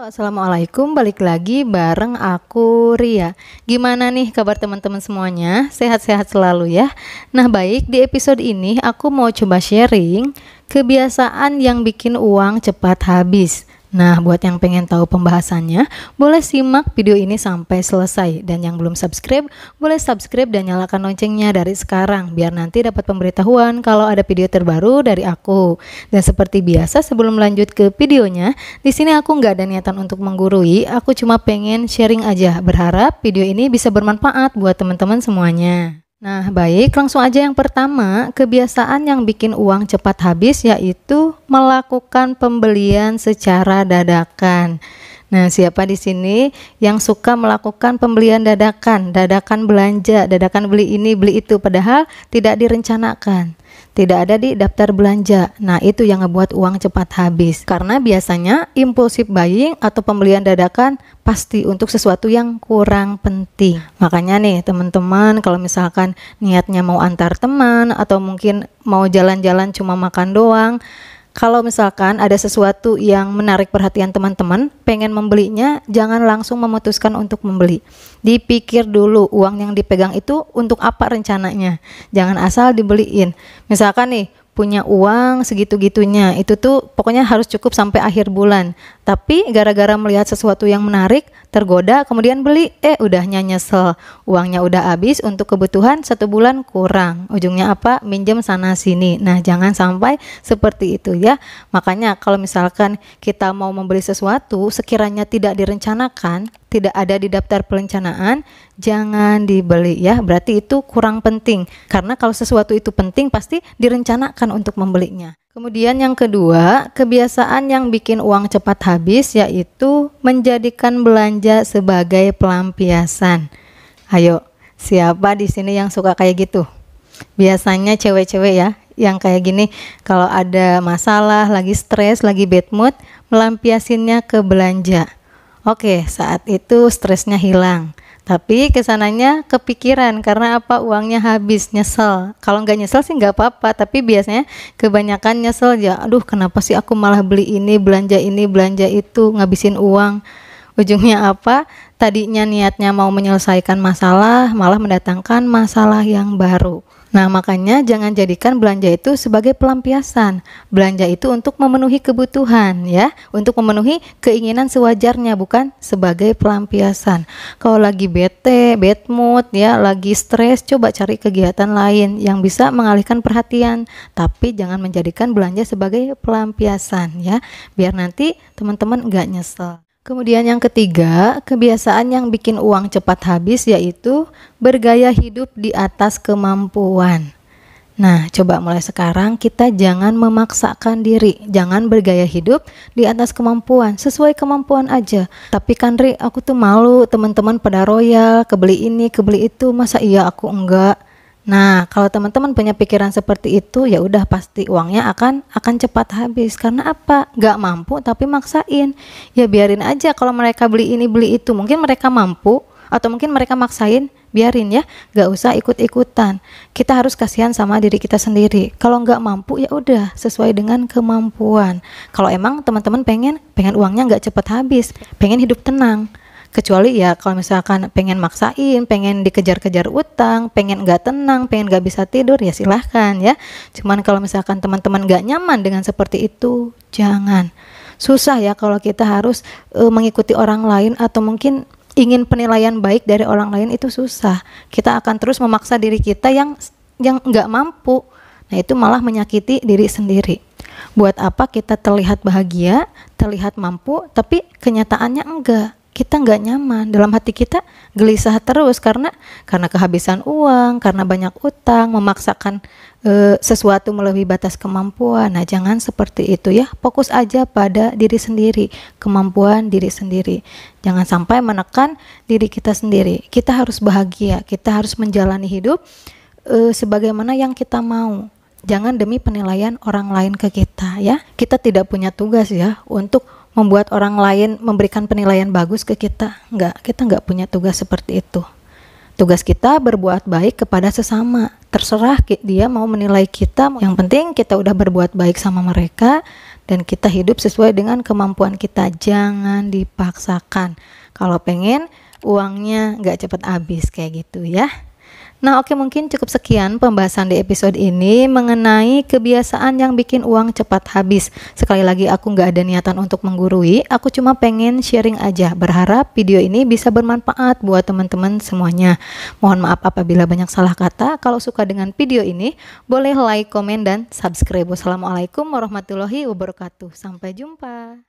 Assalamualaikum, balik lagi bareng aku Ria. Gimana nih kabar teman-teman semuanya? Sehat-sehat selalu ya. Nah baik, di episode ini aku mau coba sharing kebiasaan yang bikin uang cepat habis. Nah buat yang pengen tahu pembahasannya, boleh simak video ini sampai selesai. Dan yang belum subscribe, boleh subscribe dan nyalakan loncengnya dari sekarang, biar nanti dapat pemberitahuan kalau ada video terbaru dari aku. Dan seperti biasa sebelum lanjut ke videonya, di sini aku nggak ada niatan untuk menggurui, aku cuma pengen sharing aja. Berharap video ini bisa bermanfaat buat teman-teman semuanya. Nah baik, langsung aja yang pertama, kebiasaan yang bikin uang cepat habis yaitu melakukan pembelian secara dadakan. Nah, siapa di sini yang suka melakukan pembelian dadakan, dadakan belanja, dadakan beli ini, beli itu, padahal tidak direncanakan, tidak ada di daftar belanja. Nah, itu yang ngebuat uang cepat habis. Karena biasanya impulsive buying atau pembelian dadakan pasti untuk sesuatu yang kurang penting. Makanya nih, teman-teman, kalau misalkan niatnya mau antar teman atau mungkin mau jalan-jalan cuma makan doang, kalau misalkan ada sesuatu yang menarik perhatian teman-teman, pengen membelinya, jangan langsung memutuskan untuk membeli. Dipikir dulu uang yang dipegang itu untuk apa rencananya. Jangan asal dibeliin. Misalkan nih, punya uang segitu-gitunya, itu tuh pokoknya harus cukup sampai akhir bulan. Tapi gara-gara melihat sesuatu yang menarik, tergoda, kemudian beli, udahnya nyesel. Uangnya udah habis untuk kebutuhan 1 bulan kurang. Ujungnya apa? Minjem sana sini. Nah, jangan sampai seperti itu ya. Makanya kalau misalkan kita mau membeli sesuatu, sekiranya tidak direncanakan, tidak ada di daftar perencanaan, jangan dibeli ya. Berarti itu kurang penting. Karena kalau sesuatu itu penting, pasti direncanakan untuk membelinya. Kemudian yang kedua, kebiasaan yang bikin uang cepat habis yaitu menjadikan belanja sebagai pelampiasan. Ayo, siapa di sini yang suka kayak gitu? Biasanya cewek-cewek ya, yang kayak gini, kalau ada masalah, lagi stres, lagi bad mood, melampiasinnya ke belanja. Oke, saat itu stresnya hilang. Tapi kesananya kepikiran karena apa? Uangnya habis, nyesel. Kalau nggak nyesel sih nggak apa-apa, tapi biasanya kebanyakan nyesel ya. Aduh, kenapa sih aku malah beli ini, belanja itu, ngabisin uang. Ujungnya apa? Tadinya niatnya mau menyelesaikan masalah, malah mendatangkan masalah yang baru. Nah, makanya jangan jadikan belanja itu sebagai pelampiasan. Belanja itu untuk memenuhi kebutuhan ya, untuk memenuhi keinginan sewajarnya, bukan sebagai pelampiasan. Kalau lagi bete, bad mood ya, lagi stres, coba cari kegiatan lain yang bisa mengalihkan perhatian, tapi jangan menjadikan belanja sebagai pelampiasan ya, biar nanti teman-teman nggak nyesel. Kemudian yang ketiga, kebiasaan yang bikin uang cepat habis yaitu bergaya hidup di atas kemampuan. Nah, coba mulai sekarang kita jangan memaksakan diri, jangan bergaya hidup di atas kemampuan, sesuai kemampuan aja. Tapi kan Ri, aku tuh malu teman-teman pada royal, kebeli ini, kebeli itu, masa iya aku enggak? Nah, kalau teman-teman punya pikiran seperti itu, ya udah pasti uangnya akan cepat habis. Karena apa? Gak mampu tapi maksain. Ya biarin aja kalau mereka beli ini beli itu. Mungkin mereka mampu atau mungkin mereka maksain, biarin ya. Gak usah ikut-ikutan. Kita harus kasihan sama diri kita sendiri. Kalau gak mampu ya udah sesuai dengan kemampuan. Kalau emang teman-teman pengen uangnya gak cepat habis, pengen hidup tenang. Kecuali ya kalau misalkan pengen maksain, pengen dikejar-kejar utang, pengen gak tenang, pengen gak bisa tidur, ya silahkan ya. Cuman kalau misalkan teman-teman gak nyaman dengan seperti itu, jangan. Susah ya kalau kita harus mengikuti orang lain atau mungkin ingin penilaian baik dari orang lain, itu susah. Kita akan terus memaksa diri kita yang gak mampu. Nah itu malah menyakiti diri sendiri. Buat apa kita terlihat bahagia, terlihat mampu, tapi kenyataannya enggak. Kita nggak nyaman, dalam hati kita gelisah terus karena kehabisan uang, karena banyak utang, memaksakan sesuatu melebihi batas kemampuan. Nah, jangan seperti itu ya. Fokus aja pada diri sendiri, kemampuan diri sendiri. Jangan sampai menekan diri kita sendiri. Kita harus bahagia, kita harus menjalani hidup sebagaimana yang kita mau. Jangan demi penilaian orang lain ke kita ya. Kita tidak punya tugas ya untuk membuat orang lain memberikan penilaian bagus ke kita. Kita nggak punya tugas seperti itu. Tugas kita berbuat baik kepada sesama. Terserah dia mau menilai kita. Yang penting kita udah berbuat baik sama mereka dan kita hidup sesuai dengan kemampuan kita. Jangan dipaksakan. Kalau pengen uangnya nggak cepet habis kayak gitu ya. Nah oke, mungkin cukup sekian pembahasan di episode ini mengenai kebiasaan yang bikin uang cepat habis. Sekali lagi aku nggak ada niatan untuk menggurui, aku cuma pengen sharing aja. Berharap video ini bisa bermanfaat buat teman-teman semuanya. Mohon maaf apabila banyak salah kata. Kalau suka dengan video ini, boleh like, komen, dan subscribe. Wassalamualaikum warahmatullahi wabarakatuh. Sampai jumpa.